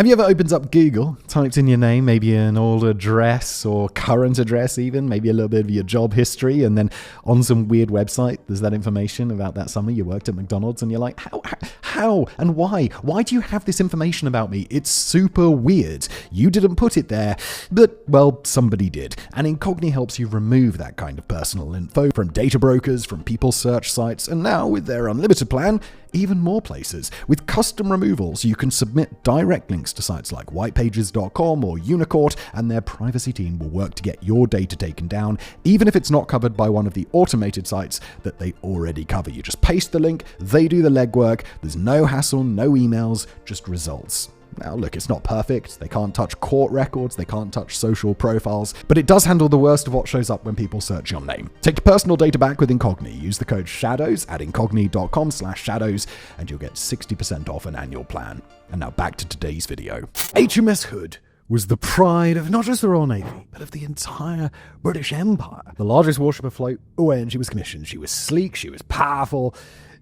Have you ever opened up Google, typed in your name, maybe an old address or current address even, maybe a little bit of your job history, and then on some weird website, there's that information about that summer you worked at McDonald's, and you're like, how and why? Why do you have this information about me? It's super weird. You didn't put it there, but, well, somebody did. And Incogni helps you remove that kind of personal info from data brokers, from people search sites, and now with their unlimited plan, even more places. With custom removals, you can submit direct links to sites like whitepages.com or Unicourt, and their privacy team will work to get your data taken down, even if it's not covered by one of the automated sites that they already cover. You just paste the link, they do the legwork, there's no hassle, no emails, just results. Now, look, it's not perfect. They can't touch court records. They can't touch social profiles. But it does handle the worst of what shows up when people search your name. Take your personal data back with Incogni. Use the code SHADOWS at incogni.com/shadows and you'll get 60% off an annual plan. And now back to today's video. HMS Hood was the pride of not just the Royal Navy, but of the entire British Empire. The largest warship afloat when she was commissioned. She was sleek, she was powerful,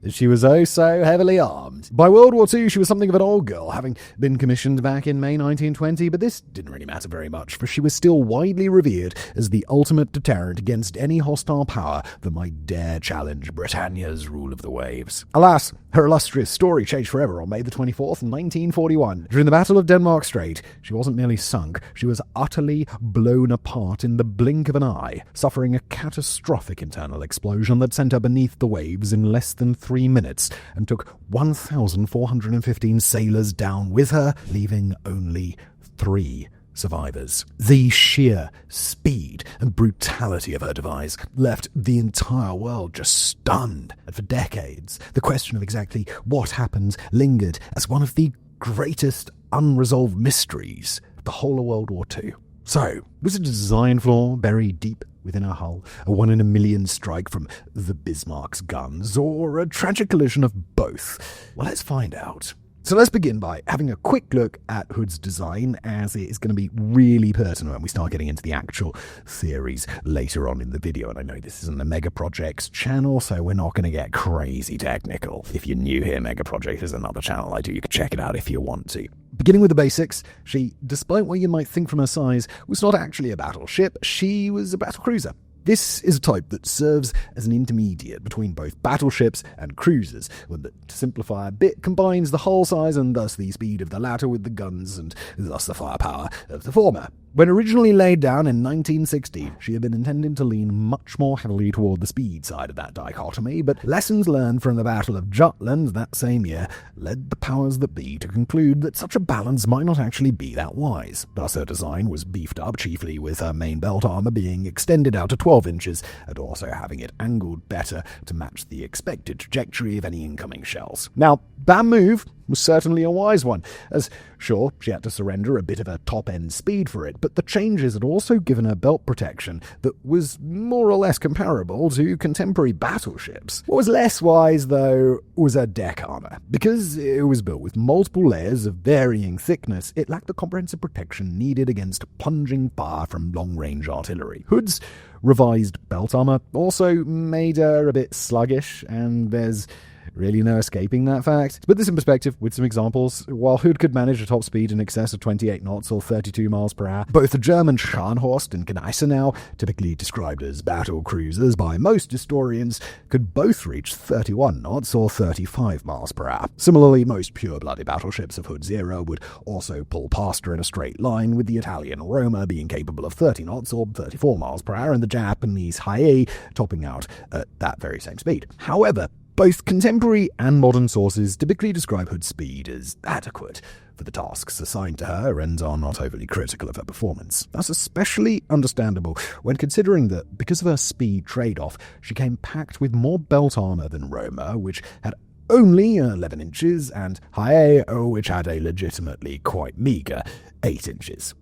she was oh so heavily armed. By World War II, she was something of an old girl, having been commissioned back in May 1920, but this didn't really matter very much, for she was still widely revered as the ultimate deterrent against any hostile power that might dare challenge Britannia's rule of the waves. Alas, her illustrious story changed forever on May the 24th, 1941. During the Battle of Denmark Strait, she wasn't merely sunk, she was utterly blown apart in the blink of an eye, suffering a catastrophic internal explosion that sent her beneath the waves in less than 3 minutes and took 1,415 sailors down with her, leaving only 3 survivors. The sheer speed and brutality of her demise left the entire world just stunned. And for decades, the question of exactly what happened lingered as one of the greatest unresolved mysteries of the whole of World War II. So, was it a design flaw buried deep within her hull, a 1 in a million strike from the Bismarck's guns, or a tragic collision of both? Well, let's find out. So let's begin by having a quick look at Hood's design, as it is going to be really pertinent when we start getting into the actual theories later on in the video. And I know this isn't a Mega Projects channel, so we're not going to get crazy technical. If you're new here, Mega Project is another channel I do. You can check it out if you want to. Beginning with the basics, she, despite what you might think from her size, was not actually a battleship. She was a battlecruiser. This is a type that serves as an intermediate between both battleships and cruisers, one that, to simplify a bit, combines the hull size and thus the speed of the latter with the guns and thus the firepower of the former. When originally laid down in 1916, she had been intended to lean much more heavily toward the speed side of that dichotomy, but lessons learned from the Battle of Jutland that same year led the powers that be to conclude that such a balance might not actually be that wise. Thus her design was beefed up, chiefly with her main belt armor being extended out to 12 inches and also having it angled better to match the expected trajectory of any incoming shells. Now, that move was certainly a wise one, as sure, she had to surrender a bit of her top-end speed for it, but the changes had also given her belt protection that was more or less comparable to contemporary battleships. What was less wise, though, was her deck armor. Because it was built with multiple layers of varying thickness, it lacked the comprehensive protection needed against plunging fire from long-range artillery. Hood's revised belt armor also made her a bit sluggish, and there's really no escaping that fact. To put this in perspective with some examples, while Hood could manage a top speed in excess of 28 knots or 32 miles per hour, both the German Scharnhorst and Gneisenau, typically described as battle cruisers by most historians, could both reach 31 knots or 35 miles per hour. Similarly, most pure-blooded battleships of Hood's era would also pull past her in a straight line, with the Italian Roma being capable of 30 knots or 34 miles per hour and the Japanese Haie topping out at that very same speed. However, both contemporary and modern sources typically describe Hood's speed as adequate for the tasks assigned to her and are not overly critical of her performance. That's especially understandable when considering that, because of her speed trade-off, she came packed with more belt armor than Roma, which had only 11 inches, and Haie, which had a legitimately quite meagre 8 inches.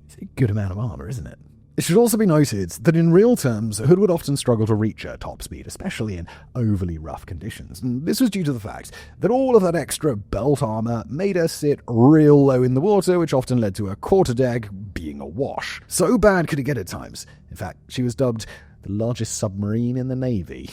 It's a good amount of armor, isn't it? It should also be noted that in real terms, Hood would often struggle to reach her top speed, especially in overly rough conditions. And this was due to the fact that all of that extra belt armor made her sit real low in the water, which often led to her quarterdeck being awash. So bad could it get at times. In fact, she was dubbed the largest submarine in the Navy.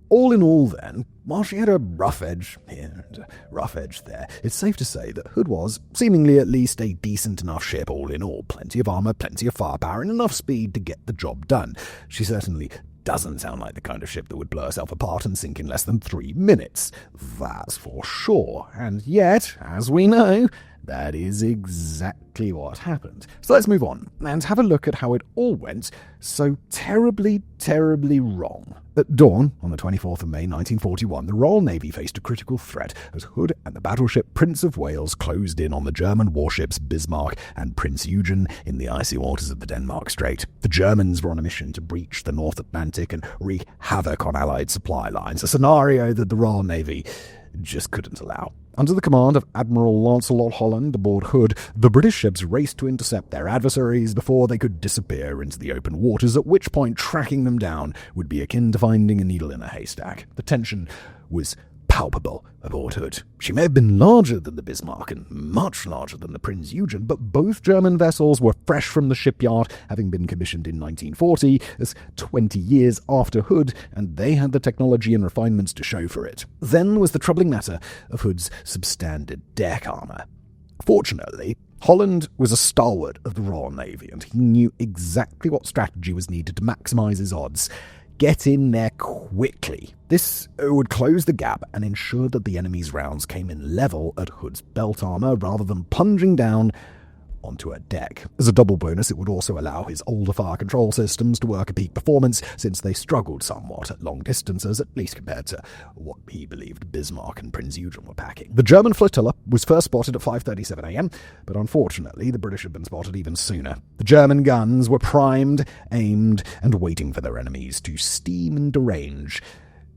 All in all then, while she had a rough edge here and a rough edge there, it's safe to say that Hood was, seemingly at least, a decent enough ship all in all. Plenty of armor, plenty of firepower, and enough speed to get the job done. She certainly doesn't sound like the kind of ship that would blow herself apart and sink in less than 3 minutes. That's for sure. And yet, as we know, that is exactly what happened. So let's move on and have a look at how it all went so terribly, terribly wrong. At dawn, on the 24th of May 1941, the Royal Navy faced a critical threat as Hood and the battleship Prince of Wales closed in on the German warships Bismarck and Prince Eugen in the icy waters of the Denmark Strait. The Germans were on a mission to breach the North Atlantic and wreak havoc on Allied supply lines, a scenario that the Royal Navy just couldn't allow. Under the command of Admiral Lancelot Holland aboard Hood, the British ships raced to intercept their adversaries before they could disappear into the open waters, at which point tracking them down would be akin to finding a needle in a haystack. The tension was palpable aboard Hood. She may have been larger than the Bismarck and much larger than the Prince Eugen, but both German vessels were fresh from the shipyard, having been commissioned in 1940, as 20 years after Hood, and they had the technology and refinements to show for it. Then was the troubling matter of Hood's substandard deck armor. Fortunately, Holland was a stalwart of the Royal Navy, and he knew exactly what strategy was needed to maximize his odds. Get in there quickly. This would close the gap and ensure that the enemy's rounds came in level at Hood's belt armor rather than plunging down onto her deck. As a double bonus, it would also allow his older fire control systems to work at peak performance, since they struggled somewhat at long distances, at least compared to what he believed Bismarck and Prince Eugen were packing. The German flotilla was first spotted at 5:37 a.m., but unfortunately the British had been spotted even sooner. The German guns were primed, aimed, and waiting for their enemies to steam and derange.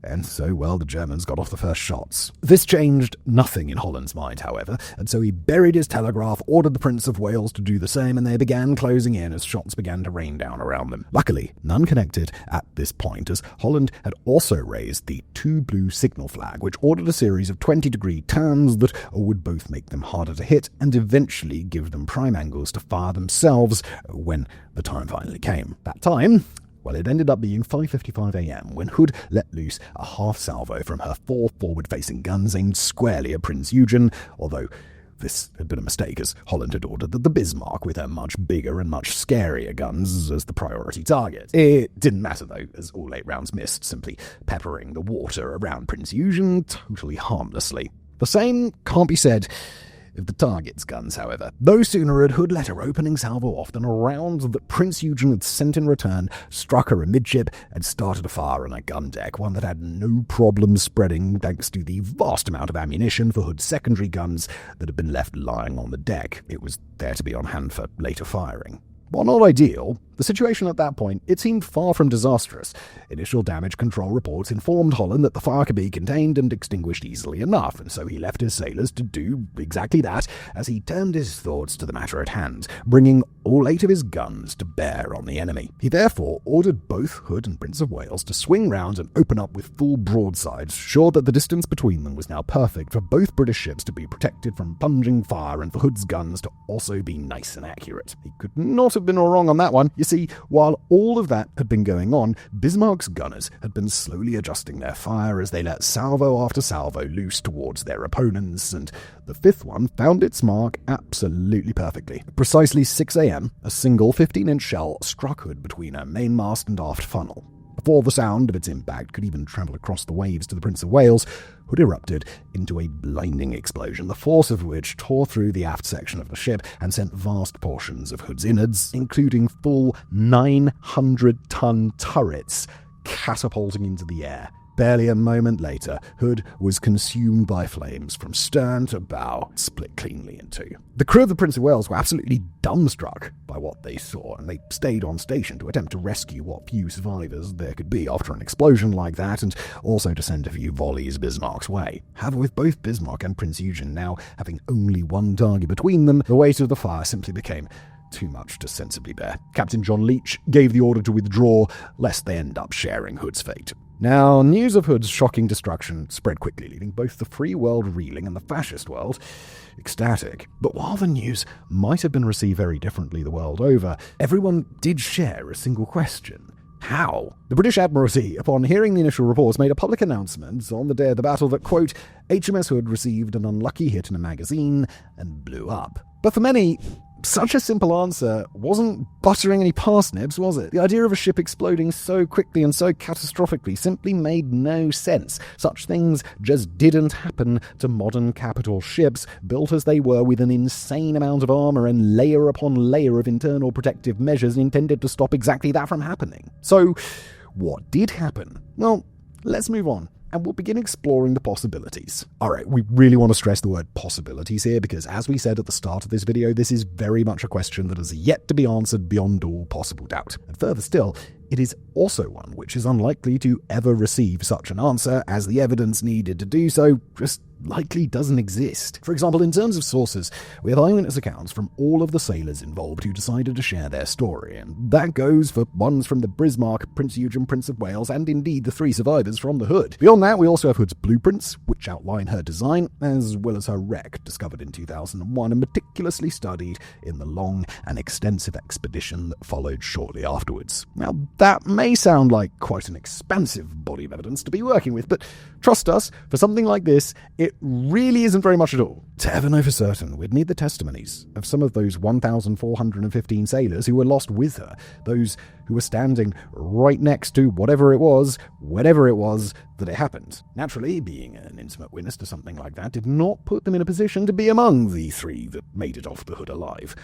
And so, well, the Germans got off the first shots. This changed nothing in Holland's mind, however, and so he buried his telegraph, ordered the Prince of Wales to do the same, and they began closing in as shots began to rain down around them. Luckily, none connected at this point, as Holland had also raised the 2 blue signal flag, which ordered a series of 20-degree turns that would both make them harder to hit and eventually give them prime angles to fire themselves when the time finally came. That time, well, it ended up being 5:55 a.m. when Hood let loose a half salvo from her 4 forward-facing guns aimed squarely at Prince Eugen, although this had been a mistake, as Holland had ordered that the Bismarck, with her much bigger and much scarier guns, as the priority target. It didn't matter, though, as all 8 rounds missed, simply peppering the water around Prince Eugen totally harmlessly. The same can't be said of the target's guns, however. No sooner had Hood let her opening salvo off than a round that Prince Eugen had sent in return struck her amidship and started a fire on her gun deck, one that had no problem spreading thanks to the vast amount of ammunition for Hood's secondary guns that had been left lying on the deck. It was there to be on hand for later firing. While not ideal, the situation at that point, it seemed far from disastrous. Initial damage control reports informed Holland that the fire could be contained and extinguished easily enough, and so he left his sailors to do exactly that as he turned his thoughts to the matter at hand, bringing all 8 of his guns to bear on the enemy. He therefore ordered both Hood and Prince of Wales to swing round and open up with full broadsides, sure that the distance between them was now perfect for both British ships to be protected from plunging fire and for Hood's guns to also be nice and accurate. He could not have been wrong on that one. You see, while all of that had been going on, Bismarck's gunners had been slowly adjusting their fire as they let salvo after salvo loose towards their opponents, and the 5th one found its mark absolutely perfectly. At precisely 6 a.m., a single 15-inch shell struck Hood between her mainmast and aft funnel. Before the sound of its impact could even travel across the waves to the Prince of Wales, Hood erupted into a blinding explosion, the force of which tore through the aft section of the ship and sent vast portions of Hood's innards, including full 900-ton turrets, catapulting into the air. Barely a moment later, Hood was consumed by flames from stern to bow, split cleanly in 2. The crew of the Prince of Wales were absolutely dumbstruck by what they saw, and they stayed on station to attempt to rescue what few survivors there could be after an explosion like that, and also to send a few volleys Bismarck's way. However, with both Bismarck and Prince Eugen now having only one target between them, the weight of the fire simply became too much to sensibly bear. Captain John Leach gave the order to withdraw, lest they end up sharing Hood's fate. Now, news of Hood's shocking destruction spread quickly, leaving both the free world reeling and the fascist world ecstatic. But while the news might have been received very differently the world over, everyone did share a single question. how? The British Admiralty, upon hearing the initial reports, made a public announcement on the day of the battle that, quote, HMS Hood received an unlucky hit in a magazine and blew up. But for many, such a simple answer wasn't buttering any parsnips, was it? The idea of a ship exploding so quickly and so catastrophically simply made no sense. Such things just didn't happen to modern capital ships, built as they were with an insane amount of armor and layer upon layer of internal protective measures intended to stop exactly that from happening. So, what did happen? Well, let's move on, and we'll begin exploring the possibilities. Alright, we really want to stress the word possibilities here, because as we said at the start of this video, this is very much a question that has yet to be answered beyond all possible doubt. And further still, it is also one which is unlikely to ever receive such an answer, as the evidence needed to do so just likely doesn't exist. For example, in terms of sources, we have eyewitness accounts from all of the sailors involved who decided to share their story, and that goes for ones from the Bismarck, Prince Eugen, Prince of Wales, and indeed the 3 survivors from the Hood. Beyond that, we also have Hood's blueprints, which outline her design, as well as her wreck, discovered in 2001 and meticulously studied in the long and extensive expedition that followed shortly afterwards. Now, that may sound like quite an expansive body of evidence to be working with, but trust us, for something like this, it really isn't very much at all. To ever know for certain, we'd need the testimonies of some of those 1,415 sailors who were lost with her, those who were standing right next to whatever it was, whenever it was, that it happened. Naturally, being an intimate witness to something like that did not put them in a position to be among the 3 that made it off the Hood alive.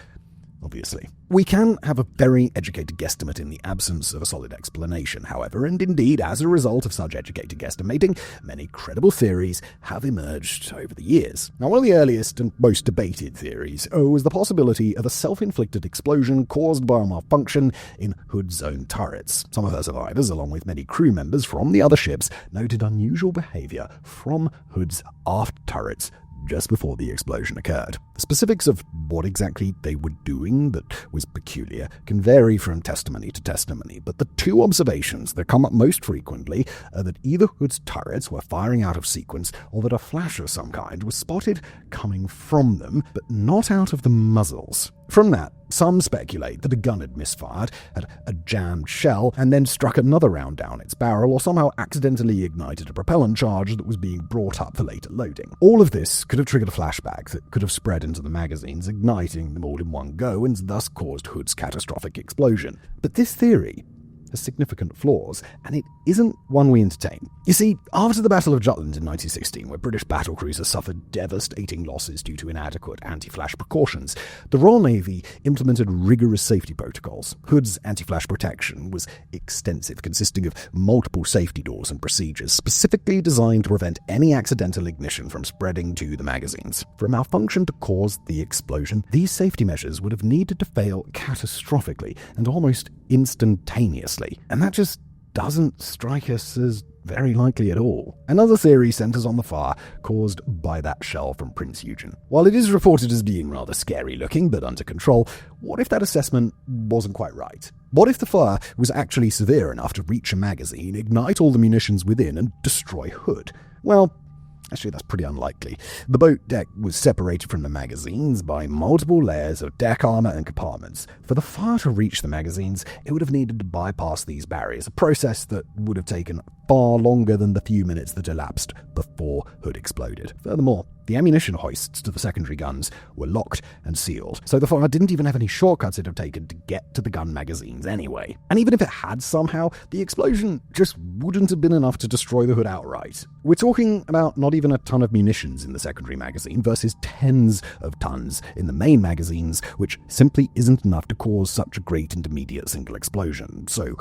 Obviously. We can have a very educated guesstimate in the absence of a solid explanation, however, and indeed, as a result of such educated guesstimating, many credible theories have emerged over the years. Now, one of the earliest and most debated theories was the possibility of a self-inflicted explosion caused by a malfunction in Hood's own turrets. Some of her survivors, along with many crew members from the other ships, noted unusual behavior from Hood's aft turrets just before the explosion occurred. The specifics of what exactly they were doing that was peculiar can vary from testimony to testimony, but the 2 observations that come up most frequently are that either Hood's turrets were firing out of sequence, or that a flash of some kind was spotted coming from them, but not out of the muzzles. From that, some speculate that a gun had misfired, had a jammed shell, and then struck another round down its barrel, or somehow accidentally ignited a propellant charge that was being brought up for later loading. All of this could have triggered a flashback that could have spread into the magazines, igniting them all in one go, and thus caused Hood's catastrophic explosion. But this theory has significant flaws, and it isn't one we entertain. You see, after the Battle of Jutland in 1916, where British battlecruisers suffered devastating losses due to inadequate anti-flash precautions, the Royal Navy implemented rigorous safety protocols. Hood's anti-flash protection was extensive, consisting of multiple safety doors and procedures specifically designed to prevent any accidental ignition from spreading to the magazines. For a malfunction to cause the explosion, these safety measures would have needed to fail catastrophically and almost instantaneously, and that just doesn't strike us as very likely at all. Another theory centers on the fire caused by that shell from Prince Eugen. While it is reported as being rather scary looking but under control, what if that assessment wasn't quite right? What if the fire was actually severe enough to reach a magazine, ignite all the munitions within, and destroy Hood? Well, actually, that's pretty unlikely. The boat deck was separated from the magazines by multiple layers of deck armor and compartments. For the fire to reach the magazines, it would have needed to bypass these barriers, a process that would have taken far longer than the few minutes that elapsed before Hood exploded. Furthermore, the ammunition hoists to the secondary guns were locked and sealed, so the fire didn't even have any shortcuts it would have taken to get to the gun magazines anyway. And even if it had somehow, the explosion just wouldn't have been enough to destroy the Hood outright. We're talking about not even a ton of munitions in the secondary magazine versus tens of tons in the main magazines, which simply isn't enough to cause such a great intermediate single explosion. So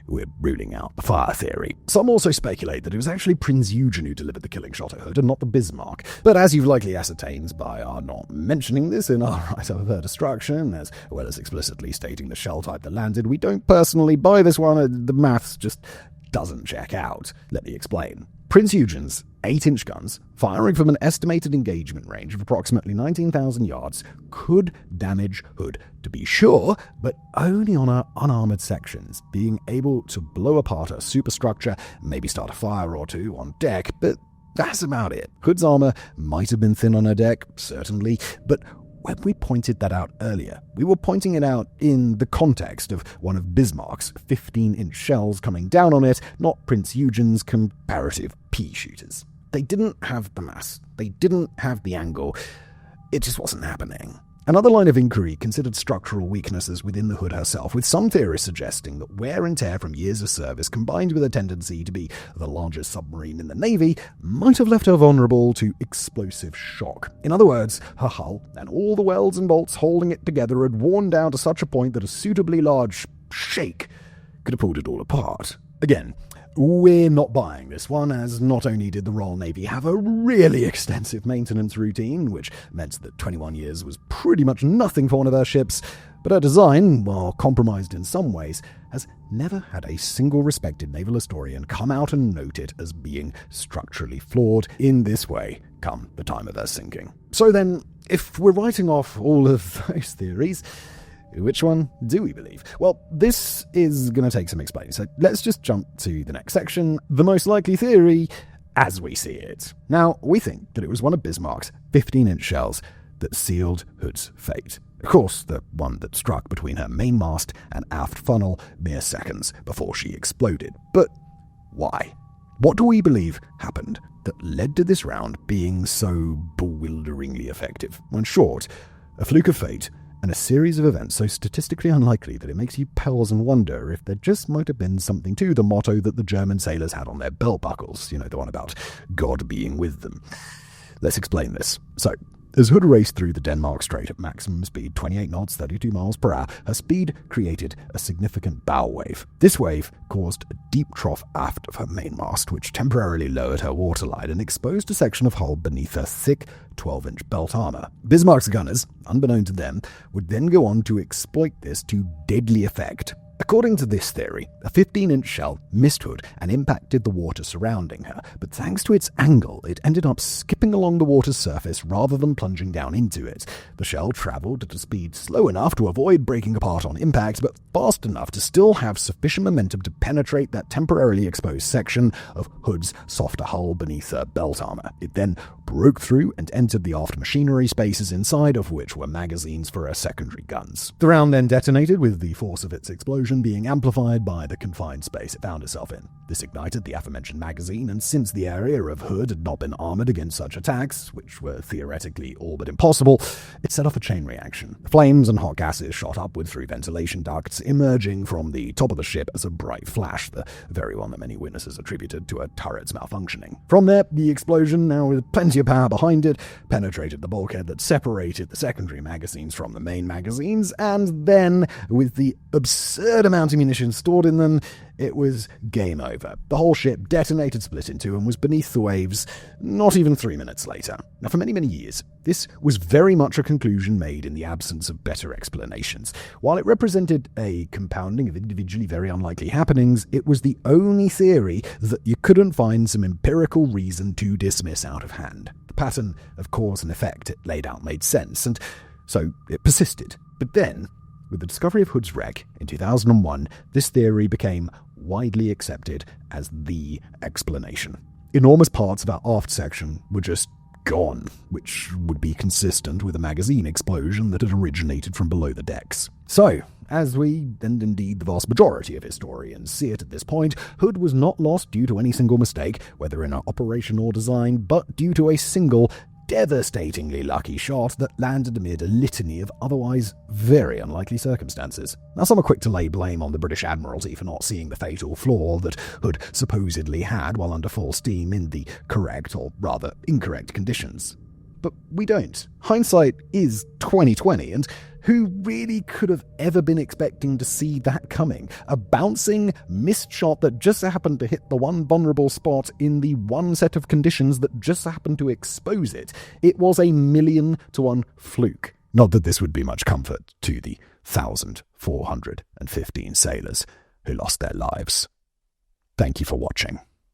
we're ruling out the fire theory. Some also speculate that it was actually Prince Eugen who delivered the killing shot at Hood and not the Bismarck. But as you've likely ascertained by our not mentioning this in our write-up of her destruction, as well as explicitly stating the shell type that landed, we don't personally buy this one. The maths just doesn't check out. Let me explain. Prince Eugen's 8-inch guns, firing from an estimated engagement range of approximately 19,000 yards, could damage Hood, to be sure, but only on her unarmored sections, being able to blow apart her superstructure, maybe start a fire or two on deck, but that's about it. Hood's armor might have been thin on her deck, certainly, but when we pointed that out earlier, we were pointing it out in the context of one of Bismarck's 15-inch shells coming down on it, not Prince Eugen's comparative pea shooters. They didn't have the mass. They didn't have the angle. It just wasn't happening. Another line of inquiry considered structural weaknesses within the Hood herself, with some theorists suggesting that wear and tear from years of service combined with a tendency to be the largest submarine in the Navy might have left her vulnerable to explosive shock. In other words, her hull and all the welds and bolts holding it together had worn down to such a point that a suitably large shake could have pulled it all apart. Again, we're not buying this one, as not only did the Royal Navy have a really extensive maintenance routine, which meant that 21 years was pretty much nothing for one of her ships, but her design, while compromised in some ways, has never had a single respected naval historian come out and note it as being structurally flawed in this way come the time of her sinking. So then, if we're writing off all of those theories, which one do we believe? Well, this is going to take some explaining, so let's just jump to the next section, the most likely theory as we see it. Now, we think that it was one of Bismarck's 15-inch shells that sealed Hood's fate. Of course, the one that struck between her mainmast and aft funnel mere seconds before she exploded. But why? What do we believe happened that led to this round being so bewilderingly effective? In short, a fluke of fate, and a series of events so statistically unlikely that it makes you pause and wonder if there just might have been something to the motto that the German sailors had on their belt buckles, the one about God being with them. Let's explain this. So, as Hood raced through the Denmark Strait at maximum speed, 28 knots, 32 miles per hour, her speed created a significant bow wave. This wave caused a deep trough aft of her mainmast, which temporarily lowered her waterline and exposed a section of hull beneath her thick 12-inch belt armor. Bismarck's gunners, unbeknown to them, would then go on to exploit this to deadly effect. According to this theory, a 15-inch shell missed Hood and impacted the water surrounding her, but thanks to its angle, it ended up skipping along the water's surface rather than plunging down into it. The shell traveled at a speed slow enough to avoid breaking apart on impact, but fast enough to still have sufficient momentum to penetrate that temporarily exposed section of Hood's softer hull beneath her belt armor. It then broke through and entered the aft machinery spaces inside of which were magazines for her secondary guns. The round then detonated, with the force of its explosion being amplified by the confined space it found itself in. This ignited the aforementioned magazine, and since the area of Hood had not been armored against such attacks, which were theoretically all but impossible, it set off a chain reaction. Flames and hot gases shot upward through ventilation ducts, emerging from the top of the ship as a bright flash, the very one that many witnesses attributed to a turret's malfunctioning. From there, the explosion, now with plenty of power behind it, penetrated the bulkhead that separated the secondary magazines from the main magazines, and then, with the absurd amount of munitions stored in them, it was game over. The whole ship detonated, split in two, and was beneath the waves not even 3 minutes later. Now, for many, many years, this was very much a conclusion made in the absence of better explanations. While it represented a compounding of individually very unlikely happenings, it was the only theory that you couldn't find some empirical reason to dismiss out of hand. The pattern of cause and effect it laid out made sense, and so it persisted. But then, with the discovery of Hood's wreck in 2001, this theory became widely accepted as the explanation. Enormous parts of our aft section were just gone, which would be consistent with a magazine explosion that had originated from below the decks. So, as we, and indeed the vast majority of historians, see it at this point, Hood was not lost due to any single mistake, whether in her operation or design, but due to a single devastatingly lucky shot that landed amid a litany of otherwise very unlikely circumstances. Now, some are quick to lay blame on the British Admiralty for not seeing the fatal flaw that Hood supposedly had while under full steam in the correct, or rather incorrect, conditions. But we don't. Hindsight is 2020, and who really could have ever been expecting to see that coming? A bouncing, missed shot that just happened to hit the one vulnerable spot in the one set of conditions that just happened to expose it. It was a 1,000,000-to-1 fluke. Not that this would be much comfort to the 1,415 sailors who lost their lives. Thank you for watching.